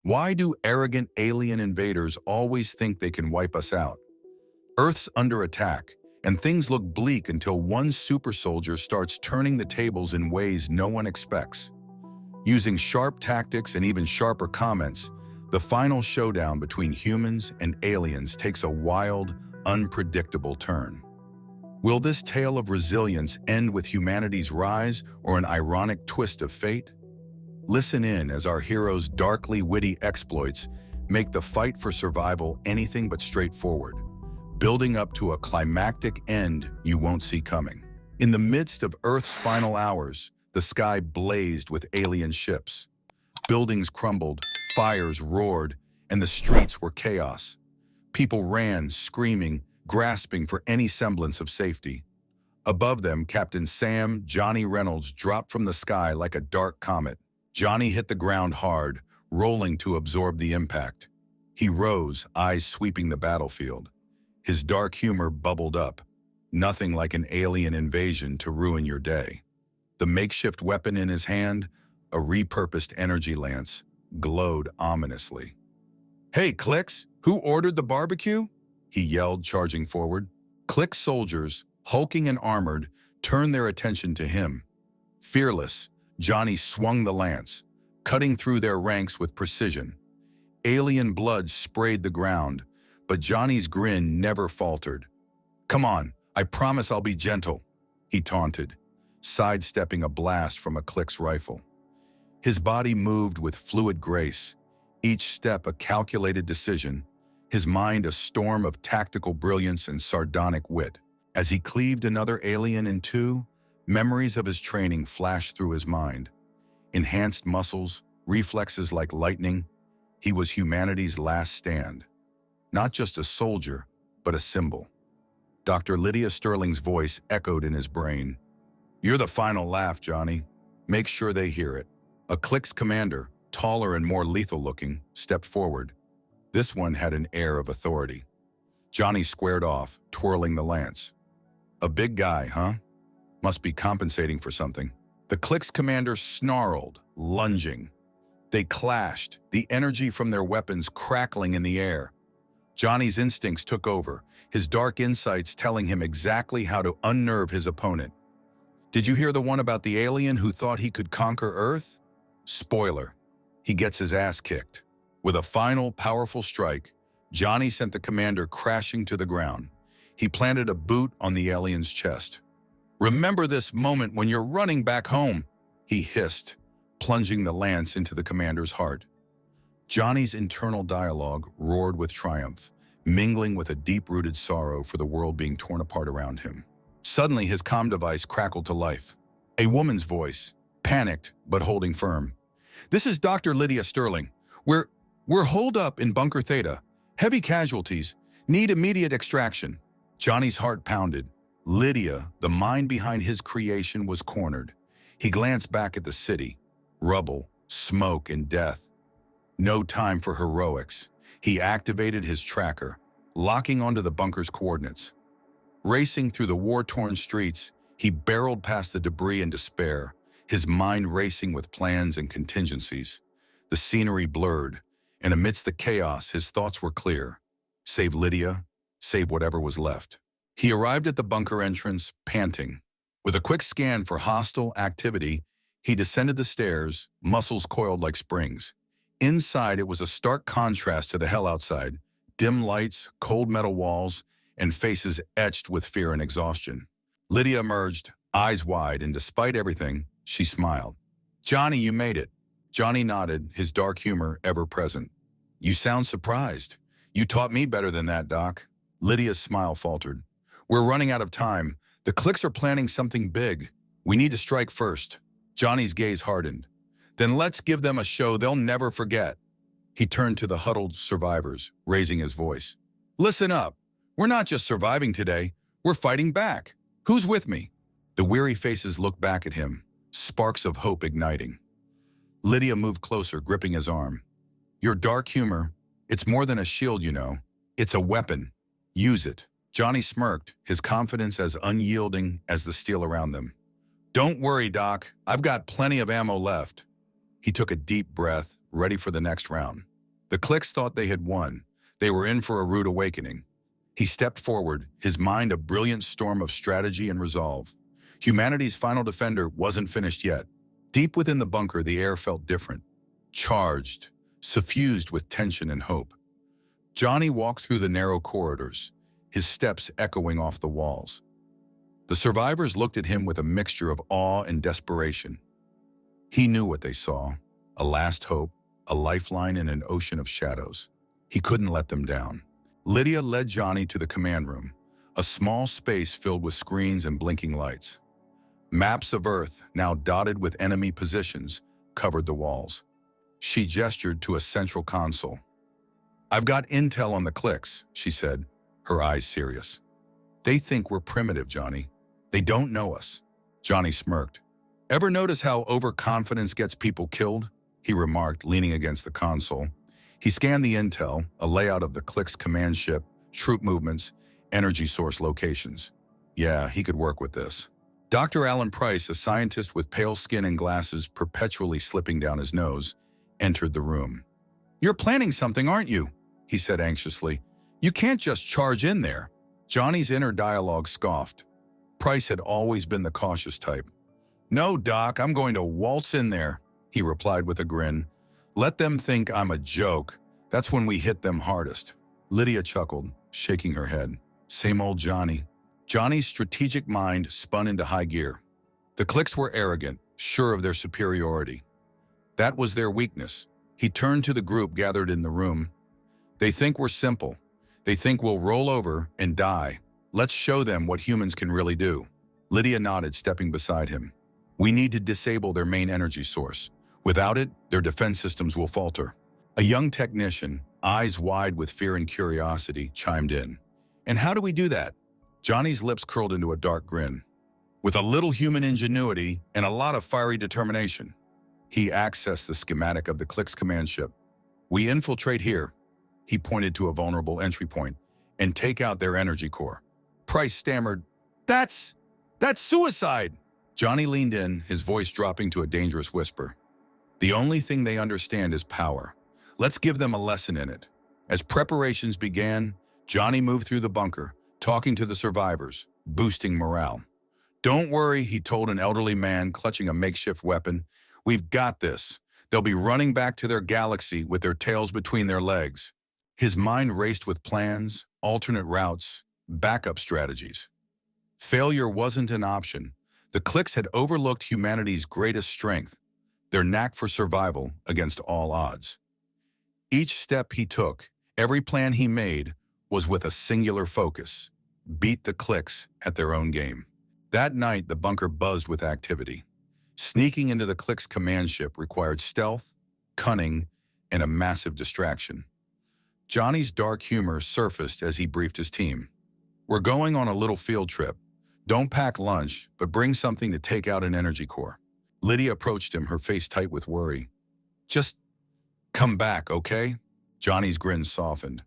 Why do arrogant alien invaders always think they can wipe us out? Earth's under attack, and things look bleak until one super soldier starts turning the tables in ways no one expects. Using sharp tactics and even sharper comments, the final showdown between humans and aliens takes a wild, unpredictable turn. Will this tale of resilience end with humanity's rise or an ironic twist of fate? Listen in as our heroes' darkly witty exploits make the fight for survival anything but straightforward, building up to a climactic end you won't see coming. In the midst of Earth's final hours, the sky blazed with alien ships. Buildings crumbled, fires roared, and the streets were chaos. People ran, screaming, grasping for any semblance of safety. Above them, Captain Sam Johnny Reynolds dropped from the sky like a dark comet. Johnny hit the ground hard, rolling to absorb the impact. He rose, eyes sweeping the battlefield. His dark humor bubbled up. Nothing like an alien invasion to ruin your day. The makeshift weapon in his hand, a repurposed energy lance, glowed ominously. "Hey, Clicks, who ordered the barbecue?" he yelled, charging forward. Click's soldiers, hulking and armored, turned their attention to him. Fearless, Johnny swung the lance, cutting through their ranks with precision. Alien blood sprayed the ground, but Johnny's grin never faltered. "Come on, I promise I'll be gentle," he taunted, sidestepping a blast from a Click's rifle. His body moved with fluid grace, each step a calculated decision, his mind a storm of tactical brilliance and sardonic wit. As he cleaved another alien in two, memories of his training flashed through his mind. Enhanced muscles, reflexes like lightning, he was humanity's last stand. Not just a soldier, but a symbol. Dr. Lydia Sterling's voice echoed in his brain. "You're the final laugh, Johnny. Make sure they hear it." A Click's commander, taller and more lethal looking, stepped forward. This one had an air of authority. Johnny squared off, twirling the lance. "A big guy, huh? Must be compensating for something." The Click's commander snarled, lunging. They clashed, the energy from their weapons crackling in the air. Johnny's instincts took over, his dark insights telling him exactly how to unnerve his opponent. "Did you hear the one about the alien who thought he could conquer Earth?" Spoiler, he gets his ass kicked. With a final, powerful strike, Johnny sent the commander crashing to the ground. He planted a boot on the alien's chest. "Remember this moment when you're running back home," he hissed, plunging the lance into the commander's heart. Johnny's internal dialogue roared with triumph, mingling with a deep-rooted sorrow for the world being torn apart around him. Suddenly, his comm device crackled to life. A woman's voice, panicked but holding firm. "This is Dr. Lydia Sterling. We're holed up in Bunker Theta. Heavy casualties. Need immediate extraction." Johnny's heart pounded. Lydia, the mind behind his creation, was cornered. He glanced back at the city. Rubble, smoke, and death. No time for heroics. He activated his tracker, locking onto the bunker's coordinates. Racing through the war-torn streets, he barreled past the debris in despair, his mind racing with plans and contingencies. The scenery blurred, and amidst the chaos, his thoughts were clear. Save Lydia, save whatever was left. He arrived at the bunker entrance, panting. With a quick scan for hostile activity, he descended the stairs, muscles coiled like springs. Inside, it was a stark contrast to the hell outside. Dim lights, cold metal walls, and faces etched with fear and exhaustion. Lydia emerged, eyes wide, and despite everything, she smiled. "Johnny, you made it." Johnny nodded, his dark humor ever present. "You sound surprised. You taught me better than that, Doc." Lydia's smile faltered. "We're running out of time. The Clicks are planning something big. We need to strike first." Johnny's gaze hardened. "Then let's give them a show they'll never forget." He turned to the huddled survivors, raising his voice. "Listen up. We're not just surviving today. We're fighting back. Who's with me?" The weary faces looked back at him, sparks of hope igniting. Lydia moved closer, gripping his arm. "Your dark humor, it's more than a shield, you know. It's a weapon. Use it." Johnny smirked, his confidence as unyielding as the steel around them. "Don't worry, Doc. I've got plenty of ammo left." He took a deep breath, ready for the next round. The cliques thought they had won. They were in for a rude awakening. He stepped forward, his mind a brilliant storm of strategy and resolve. Humanity's final defender wasn't finished yet. Deep within the bunker, the air felt different, charged, suffused with tension and hope. Johnny walked through the narrow corridors, his steps echoing off the walls. The survivors looked at him with a mixture of awe and desperation. He knew what they saw, a last hope, a lifeline in an ocean of shadows. He couldn't let them down. Lydia led Johnny to the command room, a small space filled with screens and blinking lights. Maps of Earth, now dotted with enemy positions, covered the walls. She gestured to a central console. "I've got intel on the cliques," she said, her eyes serious. "They think we're primitive, Johnny. They don't know us." Johnny smirked. "Ever notice how overconfidence gets people killed?" he remarked, leaning against the console. He scanned the intel, a layout of the clique's command ship, troop movements, energy source locations. Yeah, he could work with this. Dr. Alan Price, a scientist with pale skin and glasses perpetually slipping down his nose, entered the room. "You're planning something, aren't you?" he said anxiously. "You can't just charge in there." Johnny's inner dialogue scoffed. Price had always been the cautious type. "No, Doc, I'm going to waltz in there," he replied with a grin. "Let them think I'm a joke. That's when we hit them hardest." Lydia chuckled, shaking her head. Same old Johnny. Johnny's strategic mind spun into high gear. The cliques were arrogant, sure of their superiority. That was their weakness. He turned to the group gathered in the room. "They think we're simple. They think we'll roll over and die. Let's show them what humans can really do." Lydia nodded, stepping beside him. "We need to disable their main energy source. Without it, their defense systems will falter." A young technician, eyes wide with fear and curiosity, chimed in. "And how do we do that?" Johnny's lips curled into a dark grin. "With a little human ingenuity and a lot of fiery determination." He accessed the schematic of the clique's command ship. "We infiltrate here," he pointed to a vulnerable entry point, "and take out their energy core." Price stammered, That's suicide!" Johnny leaned in, his voice dropping to a dangerous whisper. "The only thing they understand is power. Let's give them a lesson in it." As preparations began, Johnny moved through the bunker, talking to the survivors, boosting morale. "Don't worry," he told an elderly man clutching a makeshift weapon. "We've got this. They'll be running back to their galaxy with their tails between their legs." His mind raced with plans, alternate routes, backup strategies. Failure wasn't an option. The cliques had overlooked humanity's greatest strength, their knack for survival against all odds. Each step he took, every plan he made, was with a singular focus: beat the cliques at their own game. That night, the bunker buzzed with activity. Sneaking into the clique's command ship required stealth, cunning, and a massive distraction. Johnny's dark humor surfaced as he briefed his team. "We're going on a little field trip. Don't pack lunch, but bring something to take out an energy core." Lydia approached him, her face tight with worry. "Just come back, okay?" Johnny's grin softened.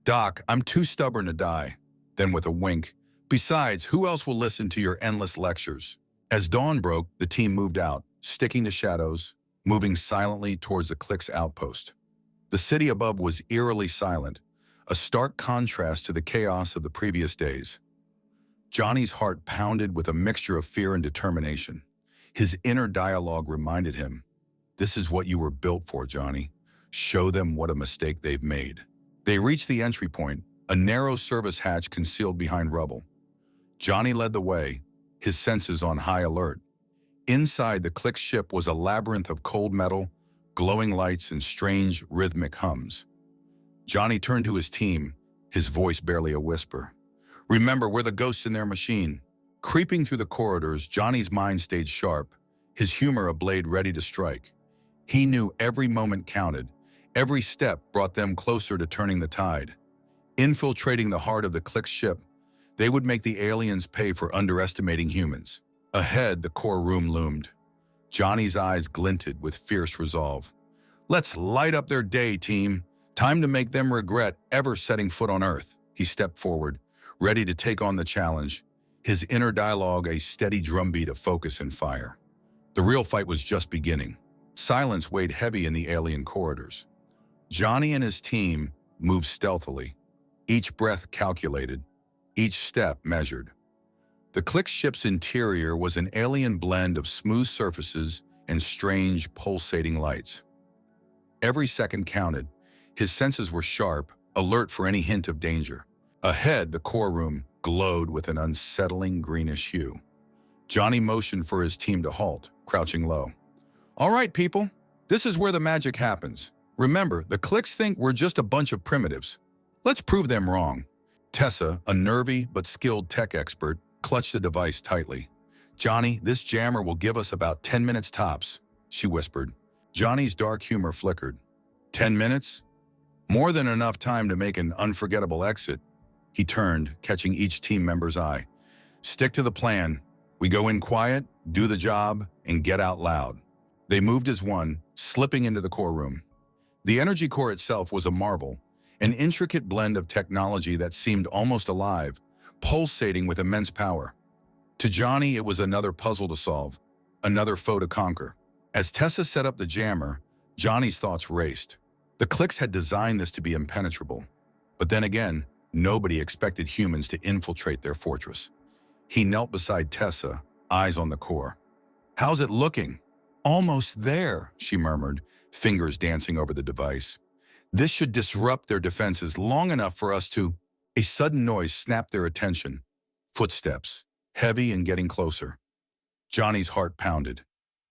"Doc, I'm too stubborn to die." Then with a wink, "Besides, who else will listen to your endless lectures?" As dawn broke, the team moved out, sticking to shadows, moving silently towards the clique's outpost. The city above was eerily silent, a stark contrast to the chaos of the previous days. Johnny's heart pounded with a mixture of fear and determination. His inner dialogue reminded him, "This is what you were built for, Johnny. Show them what a mistake they've made." They reached the entry point, a narrow service hatch concealed behind rubble. Johnny led the way, his senses on high alert. Inside, the clique ship was a labyrinth of cold metal, glowing lights, and strange, rhythmic hums. Johnny turned to his team, his voice barely a whisper. "Remember, we're the ghosts in their machine." Creeping through the corridors, Johnny's mind stayed sharp, his humor a blade ready to strike. He knew every moment counted. Every step brought them closer to turning the tide. Infiltrating the heart of the clique ship, they would make the aliens pay for underestimating humans. Ahead, the core room loomed. Johnny's eyes glinted with fierce resolve. "Let's light up their day, team. Time to make them regret ever setting foot on Earth." He stepped forward, ready to take on the challenge, his inner dialogue a steady drumbeat of focus and fire. The real fight was just beginning. Silence weighed heavy in the alien corridors. Johnny and his team moved stealthily, each breath calculated, each step measured. The Click ship's interior was an alien blend of smooth surfaces and strange, pulsating lights. Every second counted. His senses were sharp, alert for any hint of danger. Ahead, the core room glowed with an unsettling greenish hue. Johnny motioned for his team to halt, crouching low. "All right, people, this is where the magic happens. Remember, the Clicks think we're just a bunch of primitives. Let's prove them wrong." Tessa, a nervy but skilled tech expert, clutched the device tightly. "Johnny, this jammer will give us about 10 minutes tops," she whispered. Johnny's dark humor flickered. 10 minutes? More than enough time to make an unforgettable exit. He turned, catching each team member's eye. "Stick to the plan. We go in quiet, do the job, and get out loud." They moved as one, slipping into the core room. The energy core itself was a marvel, an intricate blend of technology that seemed almost alive, pulsating with immense power. To Johnny, it was another puzzle to solve, another foe to conquer. As Tessa set up the jammer, Johnny's thoughts raced. The Clicks had designed this to be impenetrable. But then again, nobody expected humans to infiltrate their fortress. He knelt beside Tessa, eyes on the core. "How's it looking?" "Almost there," she murmured, fingers dancing over the device. "This should disrupt their defenses long enough for us to—" A sudden noise snapped their attention. Footsteps, heavy and getting closer. Johnny's heart pounded.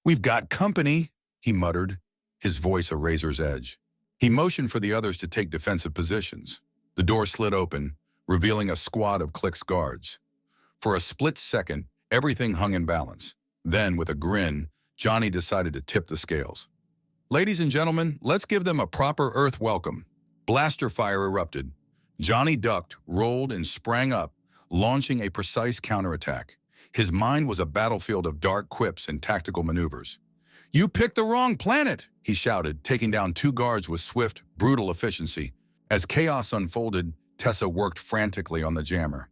"We've got company," he muttered, his voice a razor's edge. He motioned for the others to take defensive positions. The door slid open, revealing a squad of Click's guards. For a split second, everything hung in balance. Then, with a grin, Johnny decided to tip the scales. "Ladies and gentlemen, let's give them a proper Earth welcome." Blaster fire erupted. Johnny ducked, rolled, and sprang up, launching a precise counterattack. His mind was a battlefield of dark quips and tactical maneuvers. "You picked the wrong planet," he shouted, taking down two guards with swift, brutal efficiency. As chaos unfolded, Tessa worked frantically on the jammer.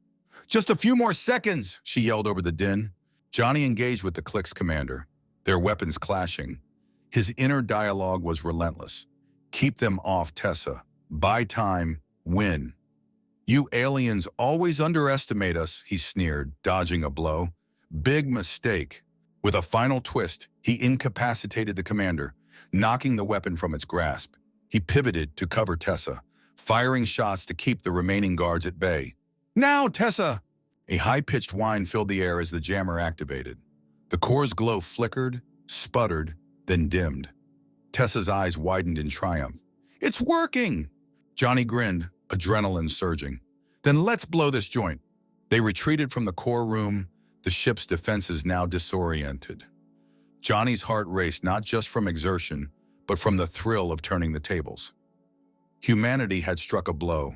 "Just a few more seconds," she yelled over the din. Johnny engaged with the Click's commander, their weapons clashing. His inner dialogue was relentless. "Keep them off, Tessa. Buy time. Win." "You aliens always underestimate us," he sneered, dodging a blow. "Big mistake." With a final twist, he incapacitated the commander, knocking the weapon from its grasp. He pivoted to cover Tessa, firing shots to keep the remaining guards at bay. "Now, Tessa!" A high-pitched whine filled the air as the jammer activated. The core's glow flickered, sputtered, then dimmed. Tessa's eyes widened in triumph. "It's working!" Johnny grinned, adrenaline surging. "Then let's blow this joint." They retreated from the core room, the ship's defenses now disoriented. Johnny's heart raced not just from exertion, but from the thrill of turning the tables. Humanity had struck a blow,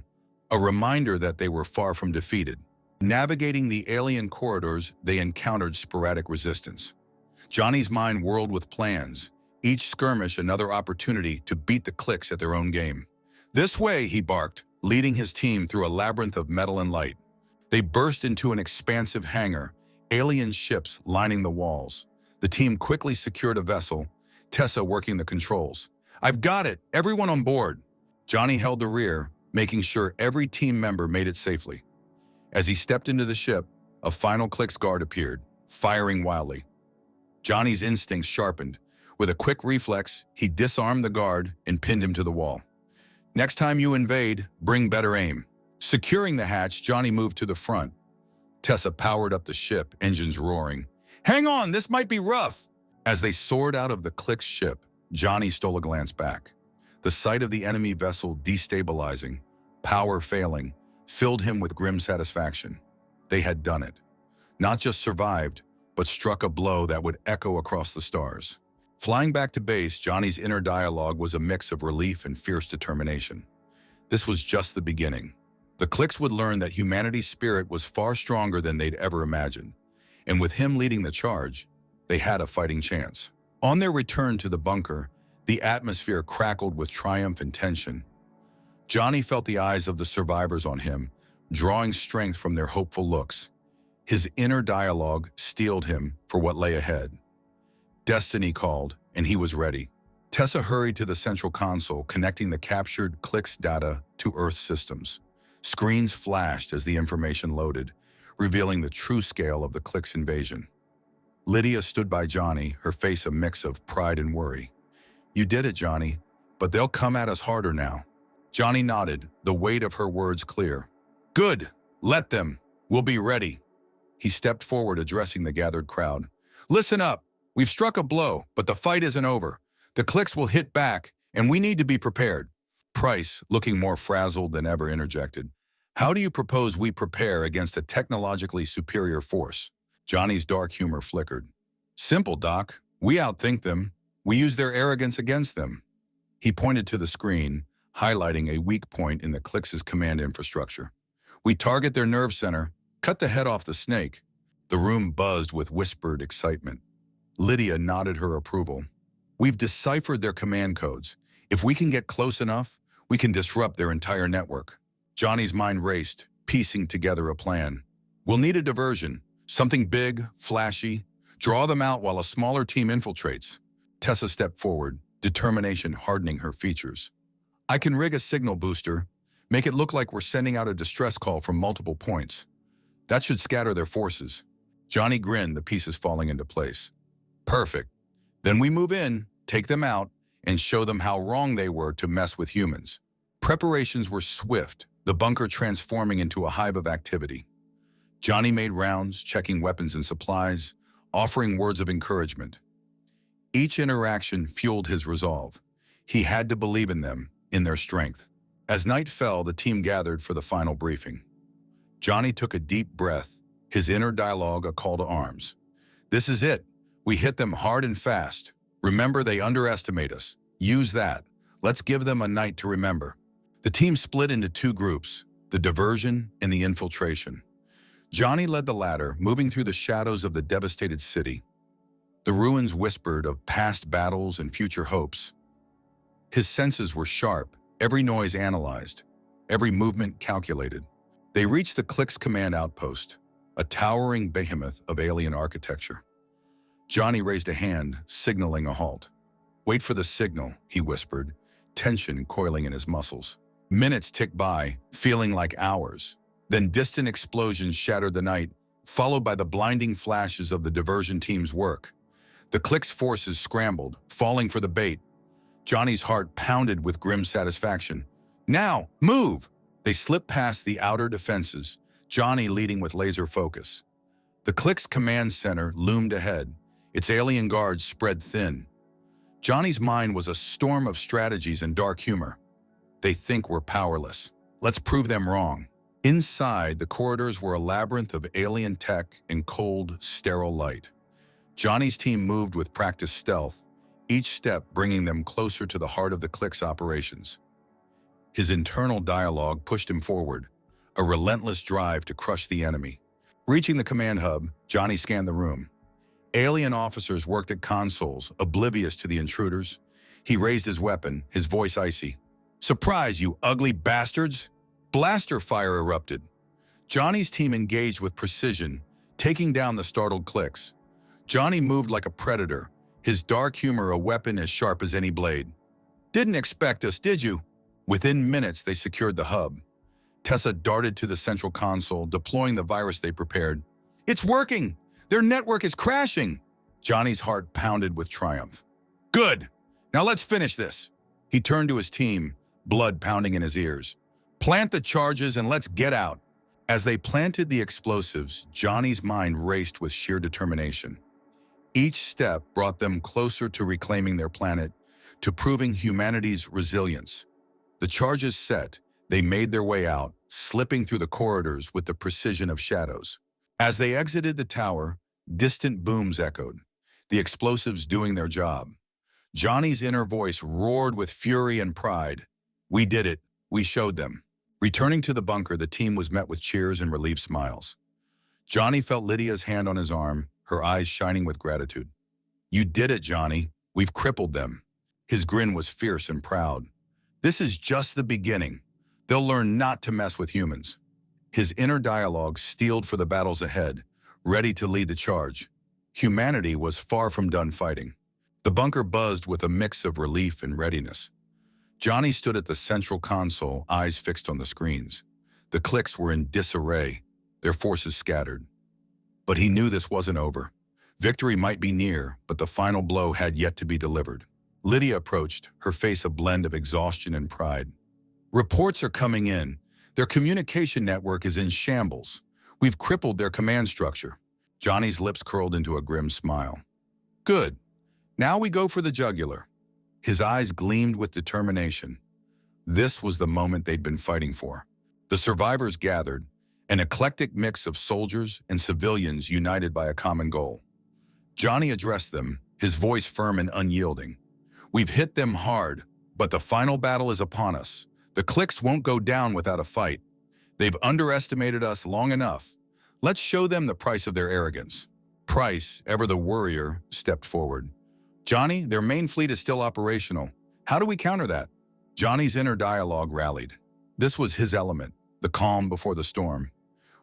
a reminder that they were far from defeated. Navigating the alien corridors, they encountered sporadic resistance. Johnny's mind whirled with plans, each skirmish another opportunity to beat the Clicks at their own game. "This way," he barked, leading his team through a labyrinth of metal and light. They burst into an expansive hangar, alien ships lining the walls. The team quickly secured a vessel, Tessa working the controls. "I've got it! Everyone on board!" Johnny held the rear, making sure every team member made it safely. As he stepped into the ship, a final Click's guard appeared, firing wildly. Johnny's instincts sharpened. With a quick reflex, he disarmed the guard and pinned him to the wall. "Next time you invade, bring better aim." Securing the hatch, Johnny moved to the front. Tessa powered up the ship, engines roaring. "Hang on, this might be rough!" As they soared out of the Click's ship, Johnny stole a glance back. The sight of the enemy vessel destabilizing, power failing, filled him with grim satisfaction. They had done it. Not just survived, but struck a blow that would echo across the stars. Flying back to base, Johnny's inner dialogue was a mix of relief and fierce determination. This was just the beginning. The Clicks would learn that humanity's spirit was far stronger than they'd ever imagined, and with him leading the charge, they had a fighting chance. On their return to the bunker, the atmosphere crackled with triumph and tension. Johnny felt the eyes of the survivors on him, drawing strength from their hopeful looks. His inner dialogue steeled him for what lay ahead. Destiny called, and he was ready. Tessa hurried to the central console, connecting the captured clicks data to Earth systems. Screens flashed as the information loaded, revealing the true scale of the clicks invasion. Lydia stood by Johnny, her face a mix of pride and worry. "You did it, Johnny, but they'll come at us harder now." Johnny nodded, the weight of her words clear. "Good, let them. We'll be ready." He stepped forward, addressing the gathered crowd. "Listen up. We've struck a blow, but the fight isn't over. The clicks will hit back, and we need to be prepared." Price, looking more frazzled than ever, interjected. "How do you propose we prepare against a technologically superior force?" Johnny's dark humor flickered. "Simple, Doc. We outthink them. We use their arrogance against them." He pointed to the screen, highlighting a weak point in the Clix' command infrastructure. "We target their nerve center, cut the head off the snake." The room buzzed with whispered excitement. Lydia nodded her approval. "We've deciphered their command codes. If we can get close enough, we can disrupt their entire network." Johnny's mind raced, piecing together a plan. "We'll need a diversion, something big, flashy. Draw them out while a smaller team infiltrates." Tessa stepped forward, determination hardening her features. "I can rig a signal booster, make it look like we're sending out a distress call from multiple points. That should scatter their forces." Johnny grinned, the pieces falling into place. "Perfect. Then we move in, take them out, and show them how wrong they were to mess with humans." Preparations were swift, the bunker transforming into a hive of activity. Johnny made rounds, checking weapons and supplies, offering words of encouragement. Each interaction fueled his resolve. He had to believe in them, in their strength. As night fell, the team gathered for the final briefing. Johnny took a deep breath, his inner dialogue a call to arms. "This is it. We hit them hard and fast. Remember, they underestimate us. Use that. Let's give them a night to remember." The team split into two groups, the diversion and the infiltration. Johnny led the latter, moving through the shadows of the devastated city. The ruins whispered of past battles and future hopes. His senses were sharp, every noise analyzed, every movement calculated. They reached the Clix command outpost, a towering behemoth of alien architecture. Johnny raised a hand, signaling a halt. "Wait for the signal," he whispered, tension coiling in his muscles. Minutes ticked by, feeling like hours. Then distant explosions shattered the night, followed by the blinding flashes of the diversion team's work. The Clix forces scrambled, falling for the bait. Johnny's heart pounded with grim satisfaction. "Now, move!" They slipped past the outer defenses, Johnny leading with laser focus. The Clix command center loomed ahead, its alien guards spread thin. Johnny's mind was a storm of strategies and dark humor. "They think we're powerless. Let's prove them wrong." Inside, the corridors were a labyrinth of alien tech and cold, sterile light. Johnny's team moved with practiced stealth, each step bringing them closer to the heart of the Clix operations. His internal dialogue pushed him forward, a relentless drive to crush the enemy. Reaching the command hub, Johnny scanned the room. Alien officers worked at consoles, oblivious to the intruders. He raised his weapon, his voice icy. "Surprise, you ugly bastards!" Blaster fire erupted. Johnny's team engaged with precision, taking down the startled Clix. Johnny moved like a predator, his dark humor a weapon as sharp as any blade. "Didn't expect us, did you?" Within minutes, they secured the hub. Tessa darted to the central console, deploying the virus they prepared. "It's working! Their network is crashing!" Johnny's heart pounded with triumph. "Good! Now let's finish this." He turned to his team, blood pounding in his ears. "Plant the charges and let's get out." As they planted the explosives, Johnny's mind raced with sheer determination. Each step brought them closer to reclaiming their planet, to proving humanity's resilience. The charges set, they made their way out, slipping through the corridors with the precision of shadows. As they exited the tower, distant booms echoed, the explosives doing their job. Johnny's inner voice roared with fury and pride. "We did it. We showed them." Returning to the bunker, the team was met with cheers and relieved smiles. Johnny felt Lydia's hand on his arm, her eyes shining with gratitude. "You did it, Johnny. We've crippled them." His grin was fierce and proud. "This is just the beginning. They'll learn not to mess with humans." His inner dialogue steeled for the battles ahead, ready to lead the charge. Humanity was far from done fighting. The bunker buzzed with a mix of relief and readiness. Johnny stood at the central console, eyes fixed on the screens. The cliques were in disarray, their forces scattered. But he knew this wasn't over. Victory might be near, but the final blow had yet to be delivered. Lydia approached, her face a blend of exhaustion and pride. Reports are coming in. Their communication network is in shambles. We've crippled their command structure. Johnny's lips curled into a grim smile. Good. Now we go for the jugular. His eyes gleamed with determination. This was the moment they'd been fighting for. The survivors gathered, an eclectic mix of soldiers and civilians united by a common goal. Johnny addressed them, his voice firm and unyielding. We've hit them hard, but the final battle is upon us. The cliques won't go down without a fight. They've underestimated us long enough. Let's show them the price of their arrogance. Price, ever the worrier, stepped forward. Johnny, their main fleet is still operational. How do we counter that? Johnny's inner dialogue rallied. This was his element, the calm before the storm.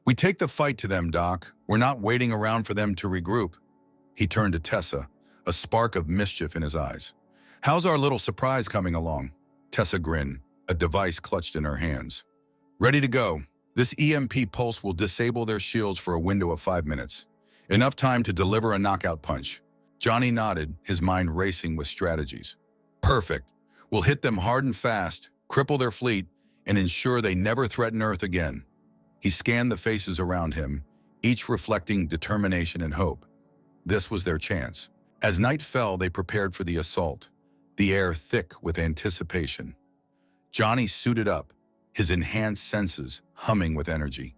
We take the fight to them, Doc. We're not waiting around for them to regroup. He turned to Tessa, a spark of mischief in his eyes. How's our little surprise coming along? Tessa grinned, a device clutched in her hands. Ready to go. This EMP pulse will disable their shields for a window of 5 minutes. Enough time to deliver a knockout punch. Johnny nodded, his mind racing with strategies. Perfect. We'll hit them hard and fast, cripple their fleet, and ensure they never threaten Earth again. He scanned the faces around him, each reflecting determination and hope. This was their chance. As night fell, they prepared for the assault, the air thick with anticipation. Johnny suited up, his enhanced senses humming with energy.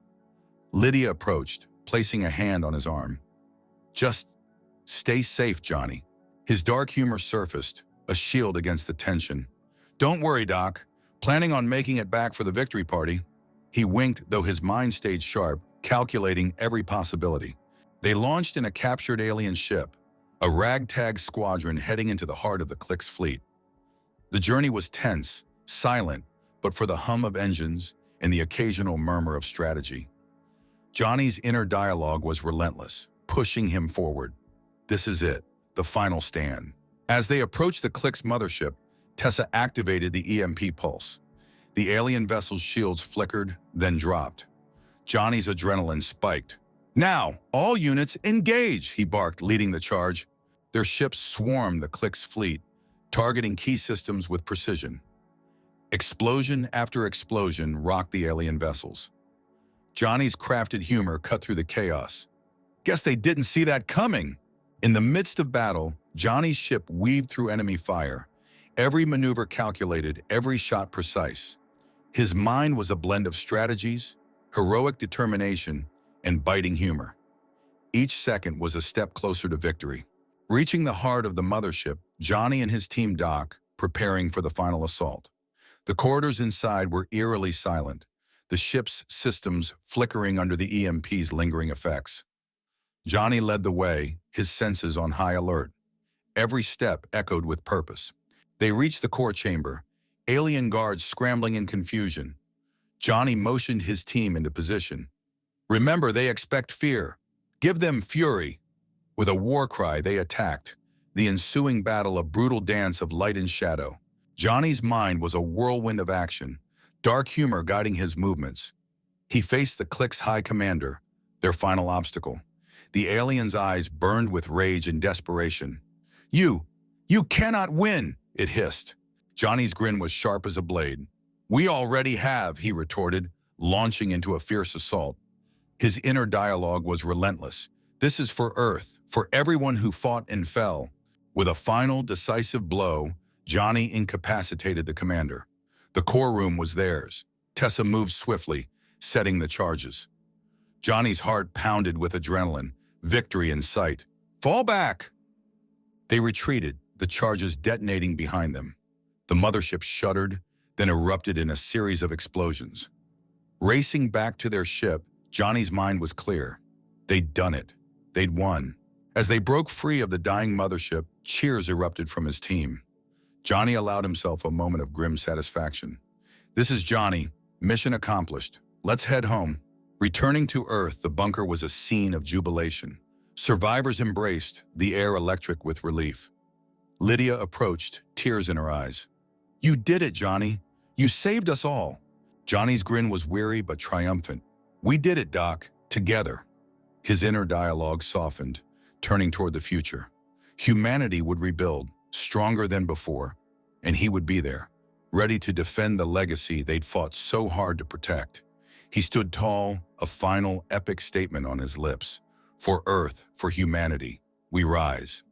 Lydia approached, placing a hand on his arm. Just stay safe, Johnny. His dark humor surfaced, a shield against the tension. Don't worry, Doc. Planning on making it back for the victory party. He winked, though his mind stayed sharp, calculating every possibility. They launched in a captured alien ship, a ragtag squadron heading into the heart of the clique's fleet. The journey was tense, silent, but for the hum of engines and the occasional murmur of strategy. Johnny's inner dialogue was relentless, pushing him forward. This is it, the final stand. As they approached the clique's mothership, Tessa activated the EMP pulse. The alien vessel's shields flickered, then dropped. Johnny's adrenaline spiked. Now, all units engage, he barked, leading the charge. Their ships swarmed the clique's fleet, targeting key systems with precision. Explosion after explosion rocked the alien vessels. Johnny's crafted humor cut through the chaos. Guess they didn't see that coming. In the midst of battle, Johnny's ship weaved through enemy fire, every maneuver calculated, every shot precise. His mind was a blend of strategies, heroic determination, and biting humor. Each second was a step closer to victory. Reaching the heart of the mothership, Johnny and his team docked, preparing for the final assault. The corridors inside were eerily silent, the ship's systems flickering under the EMP's lingering effects. Johnny led the way, his senses on high alert. Every step echoed with purpose. They reached the core chamber, alien guards scrambling in confusion. Johnny motioned his team into position. Remember, they expect fear. Give them fury. With a war cry, they attacked. The ensuing battle a brutal dance of light and shadow. Johnny's mind was a whirlwind of action, dark humor guiding his movements. He faced the clique's high commander, their final obstacle. The alien's eyes burned with rage and desperation. You cannot win, it hissed. Johnny's grin was sharp as a blade. We already have, he retorted, launching into a fierce assault. His inner dialogue was relentless. This is for Earth, for everyone who fought and fell. With a final, decisive blow, Johnny incapacitated the commander. The core room was theirs. Tessa moved swiftly, setting the charges. Johnny's heart pounded with adrenaline, victory in sight. Fall back! They retreated, the charges detonating behind them. The mothership shuddered, then erupted in a series of explosions. Racing back to their ship, Johnny's mind was clear. They'd done it. They'd won. As they broke free of the dying mothership, cheers erupted from his team. Johnny allowed himself a moment of grim satisfaction. This is Johnny. Mission accomplished. Let's head home. Returning to Earth, the bunker was a scene of jubilation. Survivors embraced, the air electric with relief. Lydia approached, tears in her eyes. "You did it, Johnny. You saved us all." Johnny's grin was weary but triumphant. "We did it, Doc. Together." His inner dialogue softened, turning toward the future. Humanity would rebuild, stronger than before, and he would be there, ready to defend the legacy they'd fought so hard to protect. He stood tall, a final, epic statement on his lips. "For Earth, for humanity, we rise."